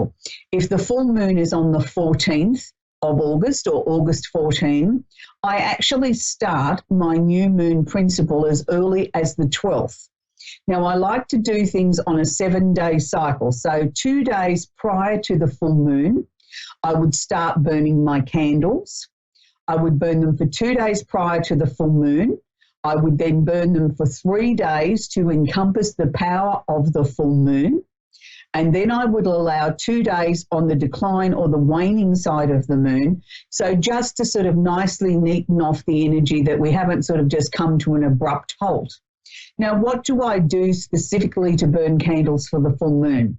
example, if the full moon is on the 14th of August or August 14, I actually start my new moon principle as early as the 12th. Now, I like to do things on a 7-day cycle. So 2 days prior to the full moon, I would start burning my candles. I would burn them for 2 days prior to the full moon. I would then burn them for 3 days to encompass the power of the full moon. And then I would allow 2 days on the decline or the waning side of the moon. So just to sort of nicely neaten off the energy that we haven't sort of just come to an abrupt halt. Now, what do I do specifically to burn candles for the full moon?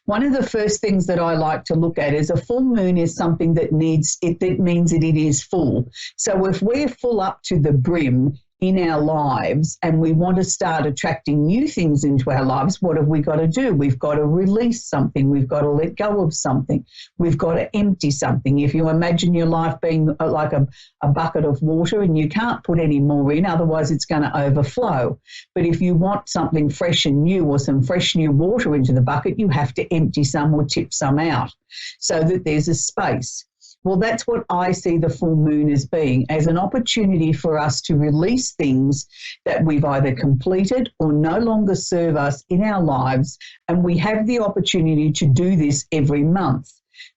One of the first things that I like to look at is a full moon is something that means that it is full. So if we're full up to the brim in our lives and we want to start attracting new things into our lives, what have we got to do? We've got to release something. We've got to let go of something. We've got to empty something. If you imagine your life being like a bucket of water and you can't put any more in, otherwise it's going to overflow. But if you want something fresh and new or some fresh new water into the bucket, you have to empty some or tip some out so that there's a space. Well, that's what I see the full moon as being, as an opportunity for us to release things that we've either completed or no longer serve us in our lives. And we have the opportunity to do this every month,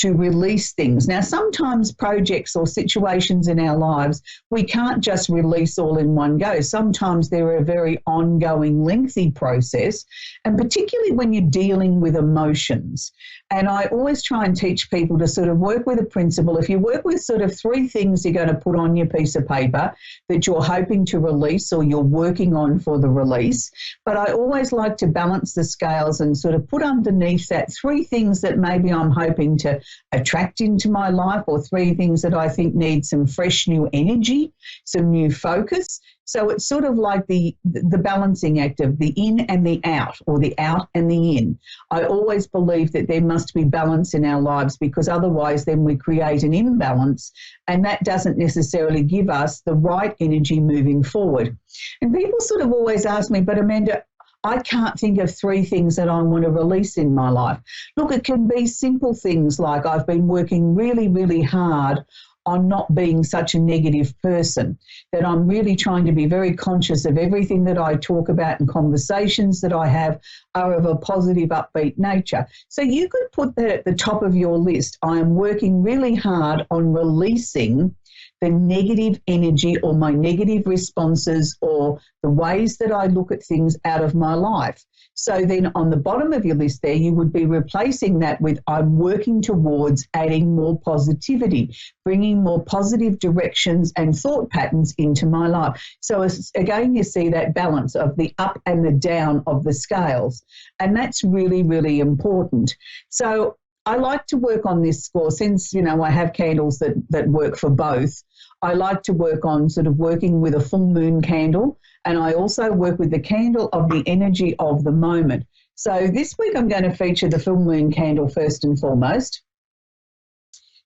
to release things. Now, sometimes projects or situations in our lives, we can't just release all in one go. Sometimes they're a very ongoing, lengthy process, and particularly when you're dealing with emotions. And I always try and teach people to sort of work with a principle. If you work with sort of 3 things you're going to put on your piece of paper that you're hoping to release or you're working on for the release, but I always like to balance the scales and sort of put underneath that 3 things that maybe I'm hoping to attract into my life, or 3 things that I think need some fresh new energy, some new focus. So it's sort of like the balancing act of the in and the out, or the out and the in. I always believe that there must be balance in our lives, because otherwise then we create an imbalance, and that doesn't necessarily give us the right energy moving forward. And people sort of always ask me, but Amanda, I can't think of 3 things that I want to release in my life. Look, it can be simple things like I've been working really, really hard on not being such a negative person, that I'm really trying to be very conscious of everything that I talk about and conversations that I have are of a positive, upbeat nature. So you could put that at the top of your list. I am working really hard on releasing the negative energy or my negative responses or the ways that I look at things out of my life. So then on the bottom of your list there, you would be replacing that with I'm working towards adding more positivity, bringing more positive directions and thought patterns into my life. So again, you see that balance of the up and the down of the scales. And that's really, really important. So I like to work on this score since, I have candles that work for both. I like to work on sort of working with a full moon candle, and I also work with the candle of the energy of the moment. So this week I'm going to feature the full moon candle first and foremost.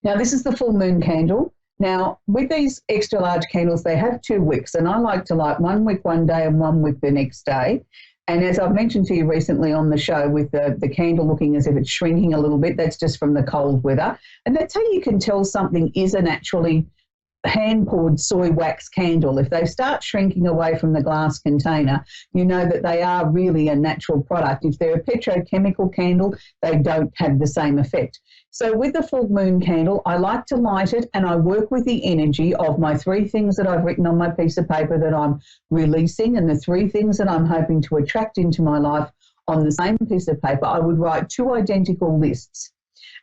Now this is the full moon candle. Now with these extra large candles, they have 2 wicks, and I like to light 1 wick one day and 1 wick the next day. And as I've mentioned to you recently on the show, with the candle looking as if it's shrinking a little bit, that's just from the cold weather. And that's how you can tell something is a naturally hand-poured soy wax candle. If they start shrinking away from the glass container, you know that they are really a natural product. If they're a petrochemical candle, they don't have the same effect. So with the full moon candle, I like to light it, and I work with the energy of my 3 things that I've written on my piece of paper that I'm releasing, and the 3 things that I'm hoping to attract into my life on the same piece of paper. I would write 2 identical lists.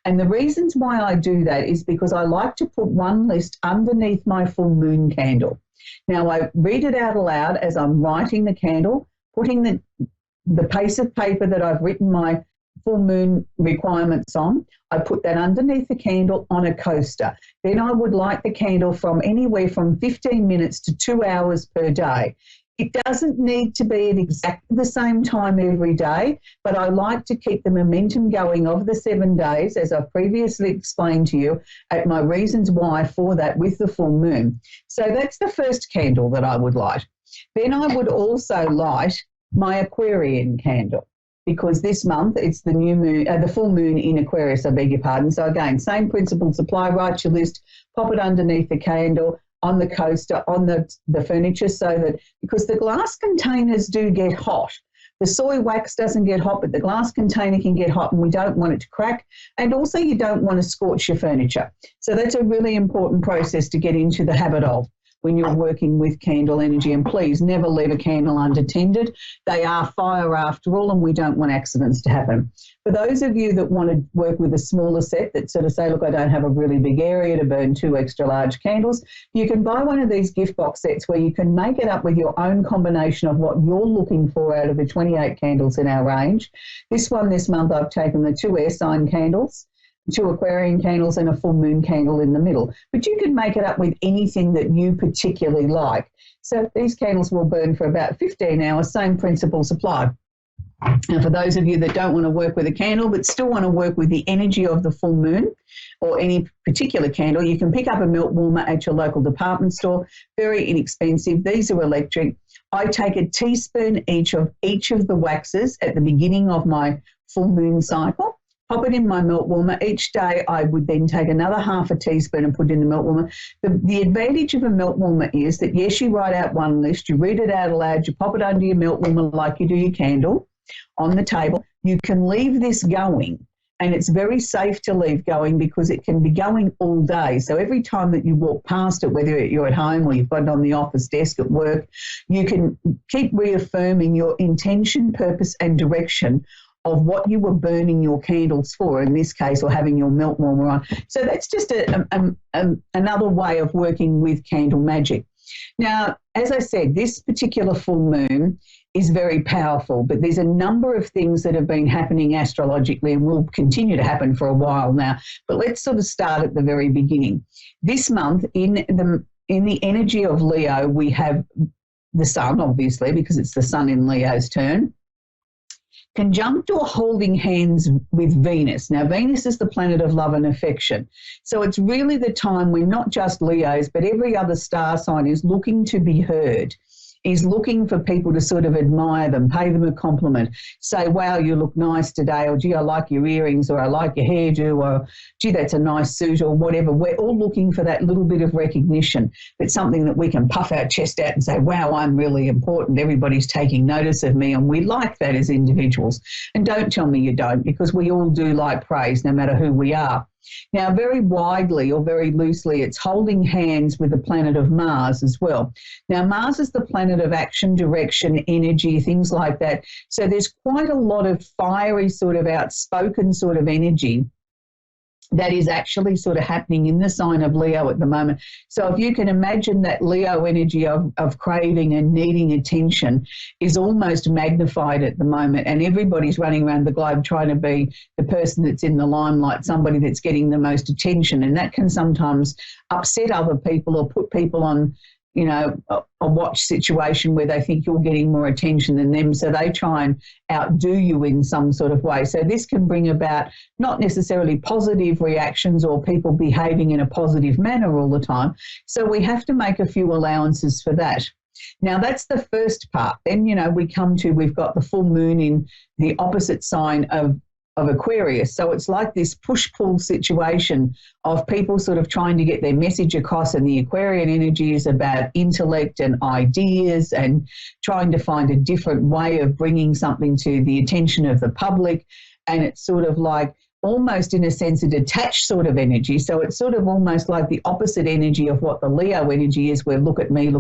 And the reasons why I do that is because I like to put one list underneath my full moon candle. Now I read it out aloud as I'm writing the candle, putting the piece of paper that I've written my full moon requirements on. I put that underneath the candle on a coaster. Then I would light the candle from anywhere from 15 minutes to 2 hours per day. It doesn't need to be at exactly the same time every day, but I like to keep the momentum going of the 7 days, as I've previously explained to you, at my reasons why for that with the full moon. So that's the first candle that I would light. Then I would also light my Aquarian candle. because this month it's the new moon, the full moon in Aquarius, I beg your pardon. So again, same principles apply. Write your list, pop it underneath the candle, on the coaster, on the furniture, so that, because the glass containers do get hot. The soy wax doesn't get hot, but the glass container can get hot, and we don't want it to crack. And also you don't want to scorch your furniture. So that's a really important process to get into the habit of when you're working with candle energy. And please never leave a candle unattended. They are fire after all, and we don't want accidents to happen. For those of you that want to work with a smaller set that sort of say, look, I don't have a really big area to burn 2 extra large candles, you can buy one of these gift box sets where you can make it up with your own combination of what you're looking for out of the 28 candles in our range. This month, I've taken the 2 air sign candles, 2 Aquarian candles, and a full moon candle in the middle. But you can make it up with anything that you particularly like. So these candles will burn for about 15 hours, same principles apply. And for those of you that don't want to work with a candle but still want to work with the energy of the full moon or any particular candle, you can pick up a melt warmer at your local department store. Very inexpensive. These are electric. I take a teaspoon each of the waxes at the beginning of my full moon cycle. Pop it in my melt warmer. Each day I would then take another half a teaspoon and put it in the melt warmer. The advantage of a melt warmer is that, yes, you write out one list, you read it out aloud, you pop it under your melt warmer like you do your candle on the table. You can leave this going, and it's very safe to leave going because it can be going all day. So every time that you walk past it, whether you're at home or you've got it on the office desk at work, you can keep reaffirming your intention, purpose and direction of what you were burning your candles for, in this case, or having your melt warmer on. So that's just another way of working with candle magic. Now, as I said, this particular full moon is very powerful, but there's a number of things that have been happening astrologically and will continue to happen for a while now. But let's sort of start at the very beginning. This month, in the energy of Leo, we have the sun, obviously, because it's the sun in Leo's turn, conjunct or holding hands with Venus. Now, Venus is the planet of love and affection. So it's really the time when not just Leos, but every other star sign is looking to be heard, is looking for people to sort of admire them, pay them a compliment, say, wow, you look nice today, or gee, I like your earrings, or I like your hairdo, or gee, that's a nice suit, or whatever. We're all looking for that little bit of recognition. It's something that we can puff our chest out and say, wow, I'm really important. Everybody's taking notice of me, and we like that as individuals. And don't tell me you don't, because we all do like praise, no matter who we are. Now, very widely or very loosely, it's holding hands with the planet of Mars as well. Now, Mars is the planet of action, direction, energy, things like that. So there's quite a lot of fiery, sort of outspoken sort of energy that is actually sort of happening in the sign of Leo at the moment. So if you can imagine that Leo energy of craving and needing attention is almost magnified at the moment, and everybody's running around the globe trying to be the person that's in the limelight, somebody that's getting the most attention, and that can sometimes upset other people or put people on, you know, a watch situation where they think you're getting more attention than them, so they try and outdo you in some sort of way. So this can bring about not necessarily positive reactions or people behaving in a positive manner all the time. So we have to make a few allowances for that. Now, that's the first part. Then, you know, we've got the full moon in the opposite sign of Aquarius. So it's like this push-pull situation of people sort of trying to get their message across, and the Aquarian energy is about intellect and ideas and trying to find a different way of bringing something to the attention of the public. And it's sort of like almost in a sense a detached sort of energy. So it's sort of almost like the opposite energy of what the Leo energy is, where look at me,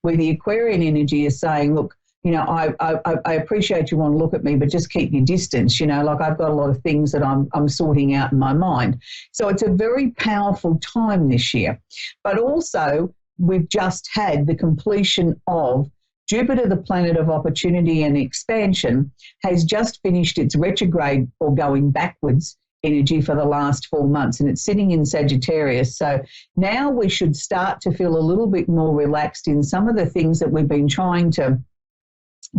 where the Aquarian energy is saying, look, you know, I appreciate you want to look at me, but just keep your distance. You know, like I've got a lot of things that I'm sorting out in my mind. So it's a very powerful time this year. But also we've just had the completion of Jupiter, the planet of opportunity and expansion, has just finished its retrograde or going backwards energy for the last 4 months, and it's sitting in Sagittarius. So now we should start to feel a little bit more relaxed in some of the things that we've been trying to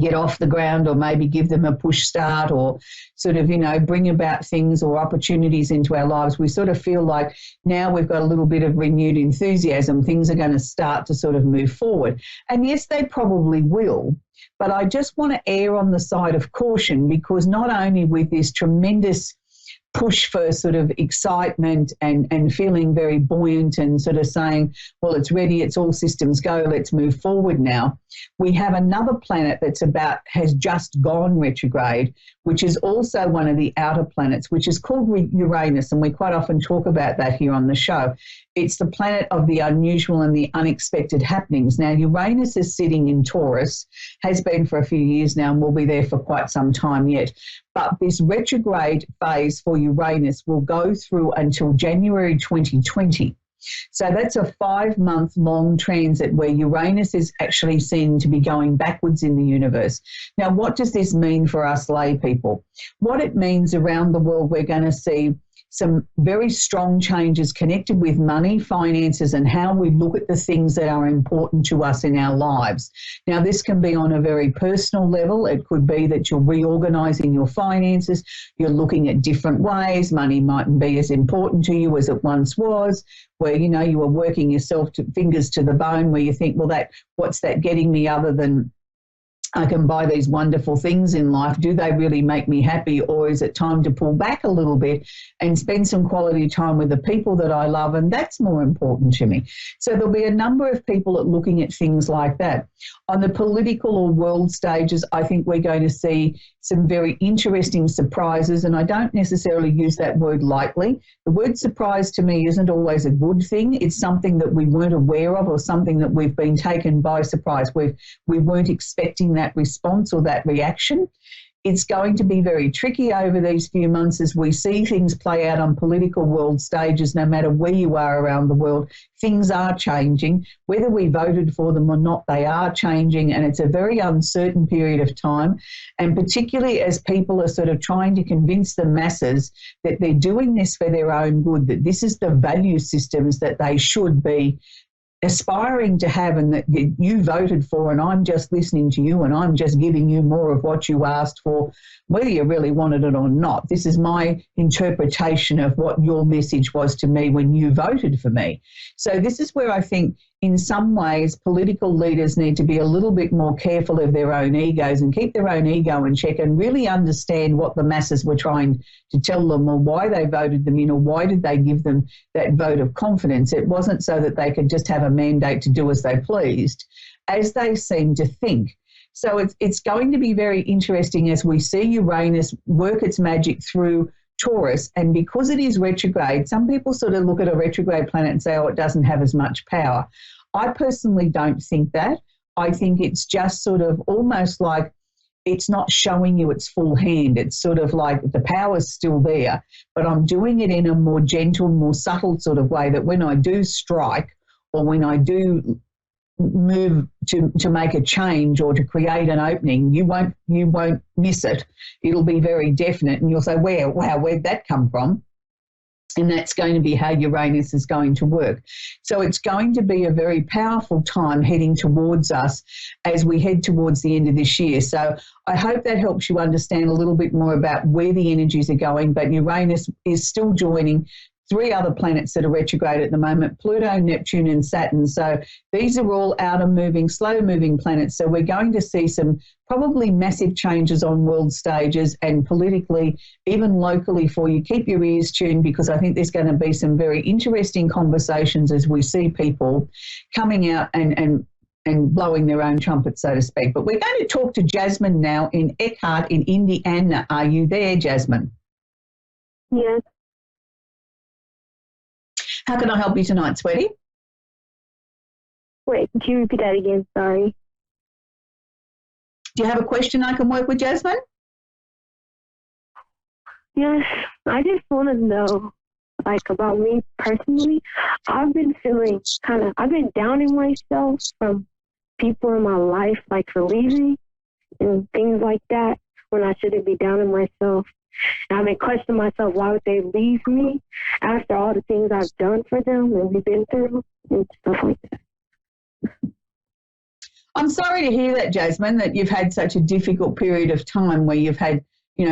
get off the ground, or maybe give them a push start, or sort of, bring about things or opportunities into our lives. We sort of feel like now we've got a little bit of renewed enthusiasm. Things are going to start to sort of move forward. And yes, they probably will. But I just want to err on the side of caution, because not only with this tremendous push for sort of excitement and feeling very buoyant and sort of saying, well, it's ready, it's all systems go, let's move forward now. We have another planet has just gone retrograde, which is also one of the outer planets, which is called Uranus, and we quite often talk about that here on the show. It's the planet of the unusual and the unexpected happenings. Now, Uranus is sitting in Taurus, has been for a few years now, and will be there for quite some time yet. But this retrograde phase for Uranus will go through until January 2020. So that's a 5-month long transit where Uranus is actually seen to be going backwards in the universe. Now, what does this mean for us lay people? What it means around the world, we're going to see some very strong changes connected with money, finances, and how we look at the things that are important to us in our lives. Now, this can be on a very personal level. It could be that you're reorganizing your finances. You're looking at different ways. Money mightn't be as important to you as it once was, where, you were working yourself fingers to the bone, where you think, well, what's that getting me other than I can buy these wonderful things in life? Do they really make me happy, or is it time to pull back a little bit and spend some quality time with the people that I love, and that's more important to me? So there'll be a number of people looking at things like that. On the political or world stages, I think we're going to see some very interesting surprises, and I don't necessarily use that word lightly. The word surprise to me isn't always a good thing. It's something that we weren't aware of, or something that we've been taken by surprise. We weren't expecting that response or that reaction. It's going to be very tricky over these few months as we see things play out on political world stages. No matter where you are around the world, things are changing. Whether we voted for them or not, they are changing, and it's a very uncertain period of time. And particularly as people are sort of trying to convince the masses that they're doing this for their own good, that this is the value systems that they should be aspiring to have, and that you voted for, and I'm just listening to you, and I'm just giving you more of what you asked for, whether you really wanted it or not. This is my interpretation of what your message was to me when you voted for me. So this is where I think in some ways political leaders need to be a little bit more careful of their own egos and keep their own ego in check, and really understand what the masses were trying to tell them, or why they voted them in, or why did they give them that vote of confidence. It wasn't so that they could just have a mandate to do as they pleased, as they seemed to think. So it's going to be very interesting as we see Uranus work its magic through Taurus. And because it is retrograde, some people sort of look at a retrograde planet and say, oh, it doesn't have as much power. I personally don't think that. I think it's just sort of almost like it's not showing you its full hand. It's sort of like the power's still there, but I'm doing it in a more gentle, more subtle sort of way, that when I do strike, or when I do move to make a change or to create an opening, you won't miss it. It'll be very definite, and you'll say, wow, where'd that come from? And that's going to be how Uranus is going to work. So it's going to be a very powerful time heading towards us as we head towards the end of this year. So I hope that helps you understand a little bit more about where the energies are going. But Uranus is still joining 3 other planets that are retrograde at the moment: Pluto, Neptune, and Saturn. So these are all outer moving, slow moving planets. So we're going to see some probably massive changes on world stages, and politically, even locally for you. Keep your ears tuned, because I think there's going to be some very interesting conversations as we see people coming out and blowing their own trumpet, so to speak. But we're going to talk to Jasmine now in Eckhart in Indiana. Are you there, Jasmine? Yes. How can I help you tonight, sweetie? Wait, could you repeat that again? Sorry. Do you have a question I can work with, Jasmine? Yes, I just want to know, about me personally. I've been feeling I've been downing myself from people in my life, for leaving and things like that, when I shouldn't be downing myself. And I've been questioning myself, why would they leave me after all the things I've done for them and we've been through and stuff like that. I'm sorry to hear that, Jasmine, that you've had such a difficult period of time where you've had,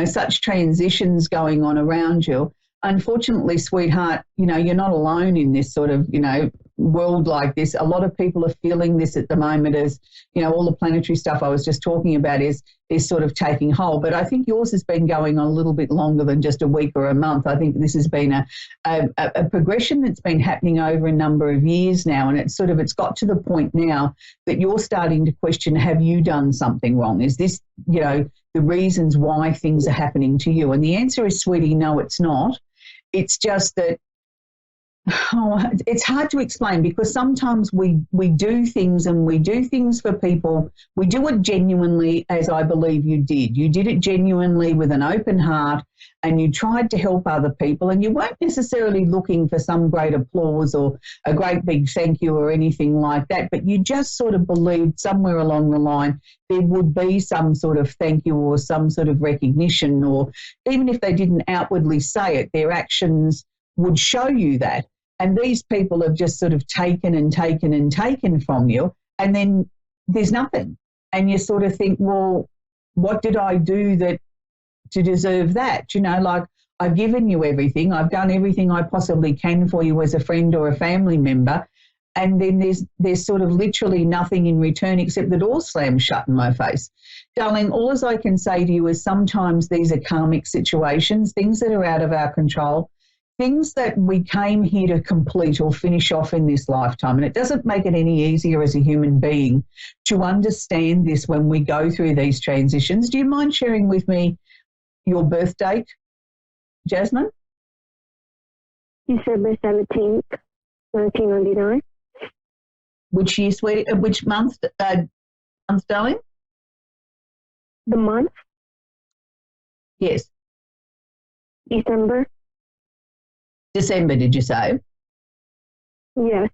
such transitions going on around you. Unfortunately, sweetheart, you're not alone in this sort of, world like this. A lot of people are feeling this at the moment as, all the planetary stuff I was just talking about is sort of taking hold. But I think yours has been going on a little bit longer than just a week or a month. I think this has been a progression that's been happening over a number of years now. And it's got to the point now that you're starting to question, have you done something wrong? Is this, the reasons why things are happening to you? And the answer is, sweetie, no, it's not. It's just that it's hard to explain because sometimes we do things and we do things for people. We do it genuinely, as I believe you did. You did it genuinely with an open heart and you tried to help other people, and you weren't necessarily looking for some great applause or a great big thank you or anything like that, but you just sort of believed somewhere along the line there would be some sort of thank you or some sort of recognition, or even if they didn't outwardly say it, their actions would show you that. And these people have just sort of taken and taken and taken from you, and then there's nothing. And you sort of think, well, what did I do to deserve that? Like, I've given you everything. I've done everything I possibly can for you as a friend or a family member. And then there's sort of literally nothing in return except the door slams shut in my face. Darling, all as I can say to you is sometimes these are karmic situations, things that are out of our control, things that we came here to complete or finish off in this lifetime. And it doesn't make it any easier as a human being to understand this when we go through these transitions. Do you mind sharing with me your birth date, Jasmine? December 17th, 1999. Which year, sweetie? Which month, darling? The month? Yes. December, did you say? yes.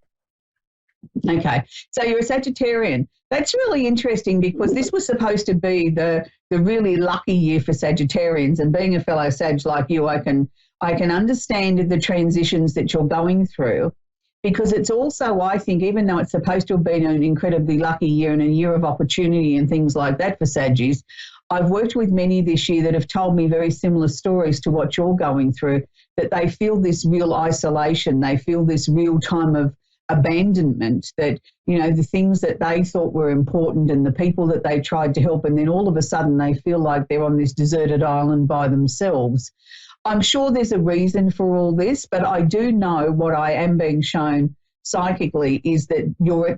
Okay. So you're a Sagittarian. That's really interesting because this was supposed to be the really lucky year for Sagittarians, and being a fellow Sag like you, I can understand the transitions that you're going through, because it's also, I think, even though it's supposed to have been an incredibly lucky year and a year of opportunity and things like that for Saggies, I've worked with many this year that have told me very similar stories to what you're going through, that they feel this real isolation, they feel this real time of abandonment, that, the things that they thought were important and the people that they tried to help, and then all of a sudden they feel like they're on this deserted island by themselves. I'm sure there's a reason for all this, but I do know what I am being shown psychically is that you're at the